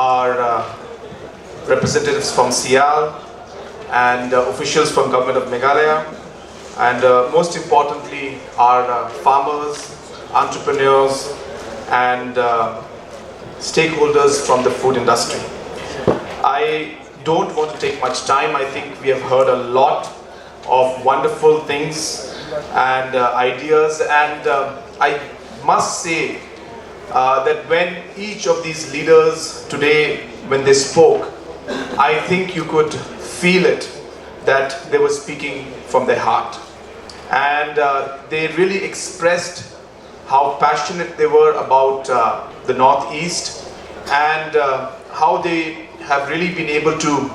our representatives from Sial and officials from Government of Meghalaya, and most importantly our farmers, entrepreneurs and stakeholders from the food industry. I don't want to take much time. I think we have heard a lot of wonderful things and ideas, and I must say that when each of these leaders today, when they spoke, I think you could feel it, that they were speaking from their heart. And they really expressed how passionate they were about the Northeast, and how they have really been able to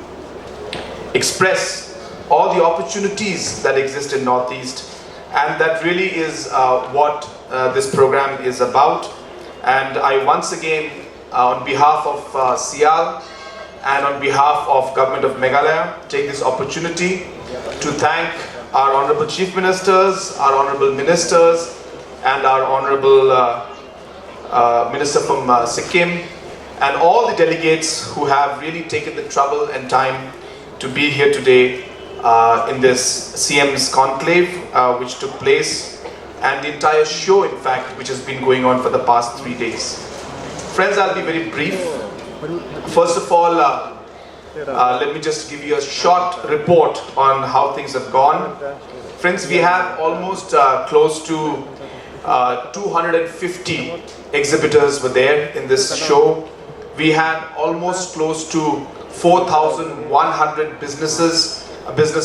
express all the opportunities that exist in Northeast, and that really is what this program is about. And I once again, on behalf of Sial and on behalf of Government of Meghalaya, take this opportunity to thank our Honorable Chief Ministers, our Honorable Ministers, and our Honorable Minister from Sikkim, and all the delegates who have really taken the trouble and time to be here today in this CM's conclave which took place, and the entire show, in fact, which has been going on for the past 3 days. Friends, I'll be very brief. First of all, let me just give you a short report on how things have gone. Friends, we have almost close to 250 exhibitors were there in this show. We had almost close to 4,100 business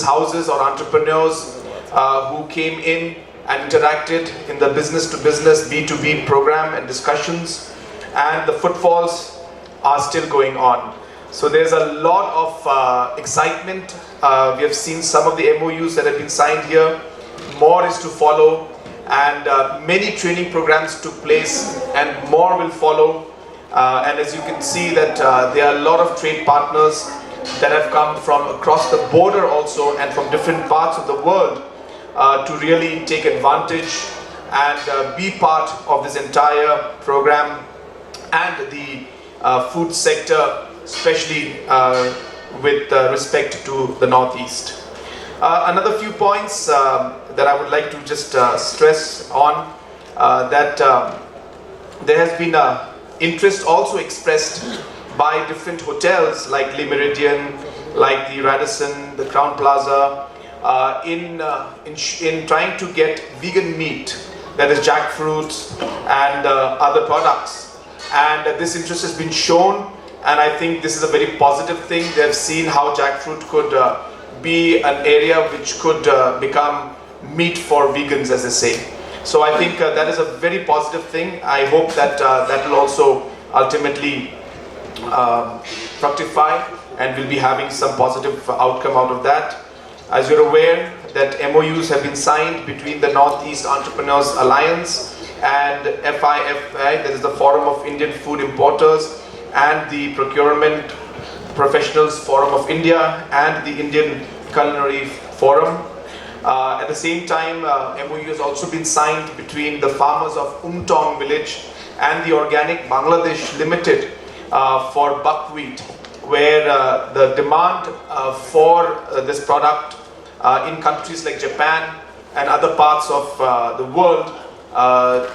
houses or entrepreneurs who came in and interacted in the business-to-business B2B program and discussions, and the footfalls are still going on. So there's a lot of excitement. We have seen some of the MOUs that have been signed here. More is to follow, and many training programs took place, and more will follow. And as you can see that there are a lot of trade partners that have come from across the border also, and from different parts of the world to really take advantage and be part of this entire program and the food sector, especially with respect to the Northeast. Another few points that I would like to just stress on, that there has been interest also expressed by different hotels like Le Méridien, like the Radisson, the Crown Plaza, in trying to get vegan meat, that is jackfruit and other products. And this interest has been shown, and I think this is a very positive thing. They have seen how jackfruit could be an area which could become meat for vegans, as they say. So I think that is a very positive thing. I hope that that will also ultimately fructify, and we'll be having some positive outcome out of that. As you're aware, that MOUs have been signed between the Northeast Entrepreneurs Alliance and FIFI, that is the Forum of Indian Food Importers, and the Procurement Professionals Forum of India, and the Indian Culinary Forum. At the same time, MOU has also been signed between the farmers of Umtong village and the Organic Bangladesh Limited for buckwheat, where the demand for this product in countries like Japan and other parts of the world,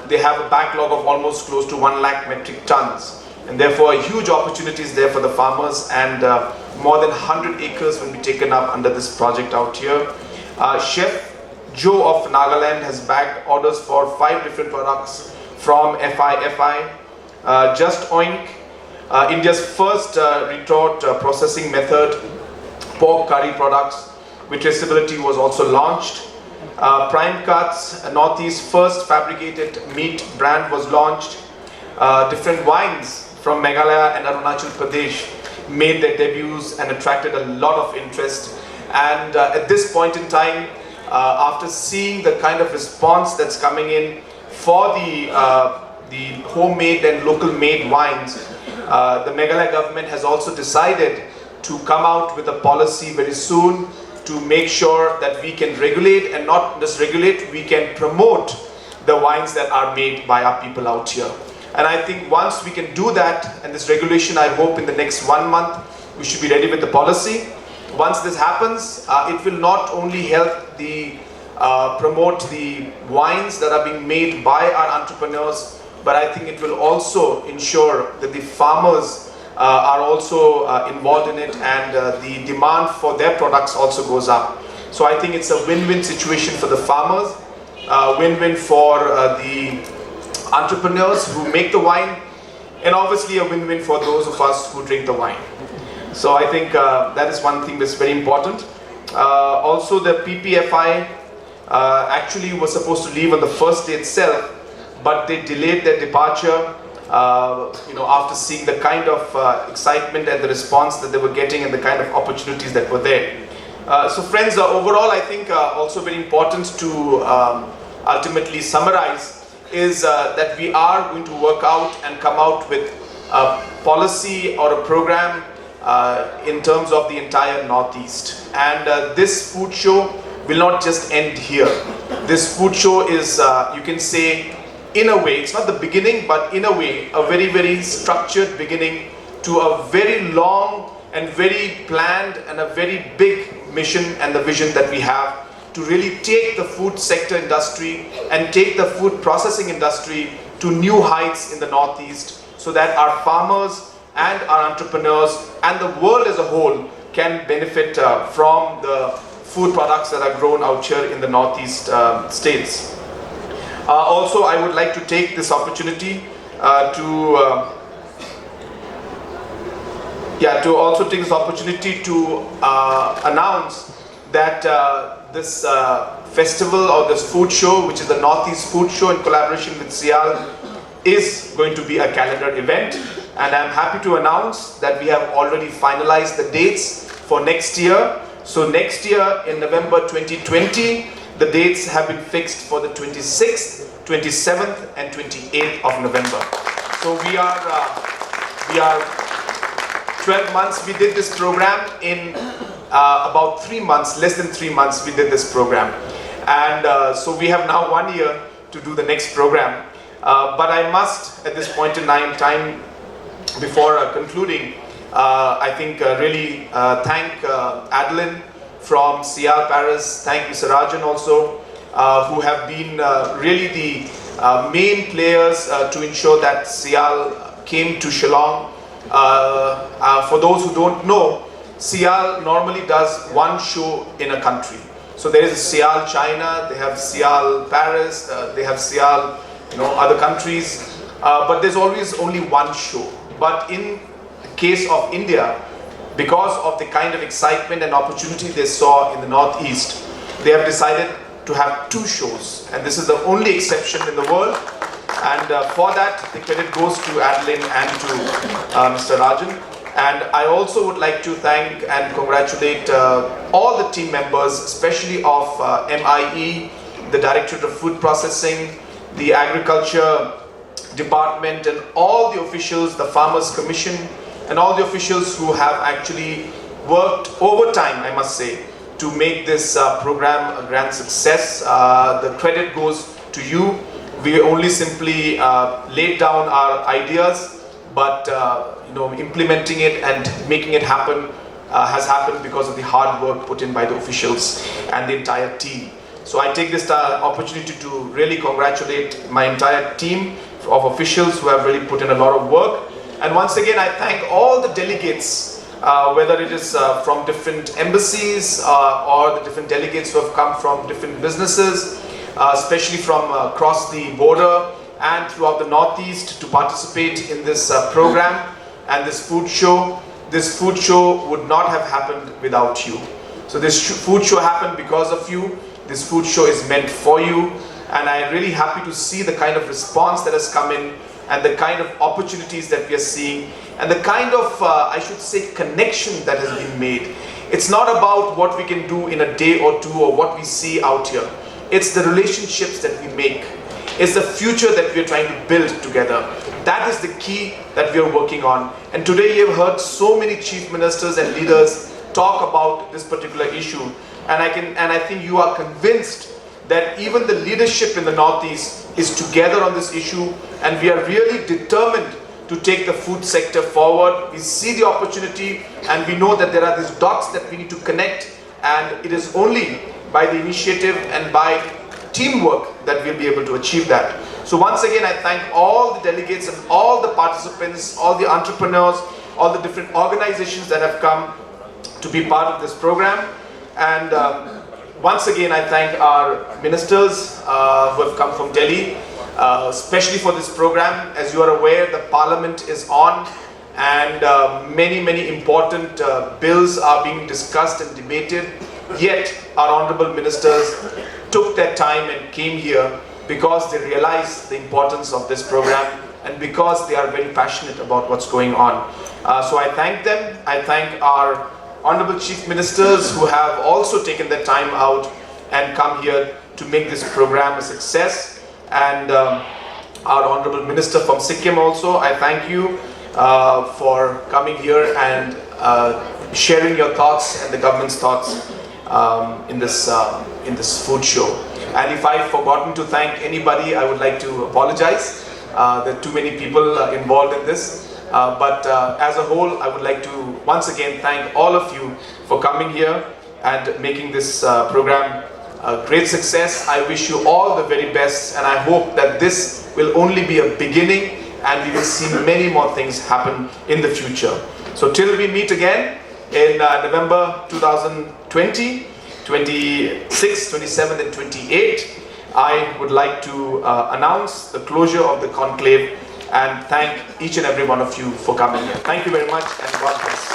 they have a backlog of almost close to 1 lakh metric tons, and therefore a huge opportunity is there for the farmers, and more than 100 acres will be taken up under this project out here. Chef Joe of Nagaland has bagged orders for 5 different products from FIFI. Just Oink, India's first retort processing method, pork curry products with traceability, was also launched. Prime Cuts, Northeast's first fabricated meat brand, was launched. Different wines from Meghalaya and Arunachal Pradesh made their debuts and attracted a lot of interest. And at this point in time, after seeing the kind of response that's coming in for the homemade and local made wines, the Meghalaya government has also decided to come out with a policy very soon to make sure that we can regulate, and not just regulate, we can promote the wines that are made by our people out here. And I think once we can do that, and this regulation, I hope in the next 1 month, we should be ready with the policy. Once this happens, it will not only help the promote the wines that are being made by our entrepreneurs, but I think it will also ensure that the farmers are also involved in it, and the demand for their products also goes up. So I think it's a win-win situation for the farmers, win-win for the entrepreneurs who make the wine, and obviously a win-win for those of us who drink the wine. So I think that is one thing that's very important. Also, the PPFI actually was supposed to leave on the first day itself, but they delayed their departure after seeing the kind of excitement and the response that they were getting and the kind of opportunities that were there. So friends, overall I think also very important to ultimately summarize is that we are going to work out and come out with a policy or a program in terms of the entire Northeast. And this food show will not just end here. This food show is, you can say, in a way, it's not the beginning, but in a way, a very, very structured beginning to a very long and very planned and a very big mission and the vision that we have to really take the food sector industry and take the food processing industry to new heights in the Northeast, so that our farmers and our entrepreneurs and the world as a whole can benefit from the food products that are grown out here in the Northeast states. Also, I would like to take this opportunity to announce that this festival or this food show, which is the Northeast Food Show in collaboration with SIAL, is going to be a calendar event. And I'm happy to announce that we have already finalized the dates for next year. So next year in November 2020, the dates have been fixed for the 26th, 27th and 28th of November. So we are 12 months. We did this program in about 3 months, less than 3 months we did this program. And so we have now 1 year to do the next program. But I must, at this point in time, before concluding, I think really thank Adeline from SIAL Paris, thank Mr. Rajan also, who have been really the main players to ensure that SIAL came to Shillong. For those who don't know, SIAL normally does one show in a country. So there is a SIAL China, they have SIAL Paris, they have SIAL, other countries, but there's always only one show. But in the case of India, because of the kind of excitement and opportunity they saw in the Northeast, they have decided to have 2 shows, and this is the only exception in the world. And for that, the credit goes to Adeline and to Mr. Rajan. And I also would like to thank and congratulate all the team members, especially of MIE, the Directorate of Food Processing, the Agriculture Department, and all the officials, the Farmers Commission, and all the officials who have actually worked overtime, I must say, to make this program a grand success. The credit goes to you. We only simply laid down our ideas, but implementing it and making it happen has happened because of the hard work put in by the officials and the entire team. So I take this opportunity to really congratulate my entire team of officials who have really put in a lot of work. And once again, I thank all the delegates, whether it is from different embassies or the different delegates who have come from different businesses, especially from across the border and throughout the Northeast, to participate in this program and this food show. This food show would not have happened without you. So this food show happened because of you. This food show is meant for you, and I'm really happy to see the kind of response that has come in, and the kind of opportunities that we are seeing, and the kind of, I should say, connection that has been made. It's not about what we can do in a day or two or what we see out here. It's the relationships that we make. It's the future that we are trying to build together. That is the key that we are working on. And today you have heard so many chief ministers and leaders talk about this particular issue. And I think you are convinced that even the leadership in the Northeast is together on this issue, and we are really determined to take the food sector forward. We see the opportunity, and we know that there are these dots that we need to connect, and it is only by the initiative and by teamwork that we'll be able to achieve that. So once again, I thank all the delegates and all the participants, all the entrepreneurs, all the different organizations that have come to be part of this program. And once again, I thank our ministers who have come from Delhi, especially for this program. As you are aware, the Parliament is on, and many important bills are being discussed and debated. Yet our honorable ministers took their time and came here because they realize the importance of this program and because they are very passionate about what's going on. So I thank them. I thank our honorable chief ministers who have also taken their time out and come here to make this program a success. And our honorable minister from Sikkim also, I thank you for coming here and sharing your thoughts and the government's thoughts in this food show. And if I've forgotten to thank anybody, I would like to apologize. There are too many people involved in this. But as a whole, I would like to once again thank all of you for coming here and making this program a great success. I wish you all the very best, and I hope that this will only be a beginning and we will see many more things happen in the future. So till we meet again in November 2020, 26, 27 and 28, I would like to announce the closure of the conclave and thank each and every one of you for coming here. Thank you very much, and God bless.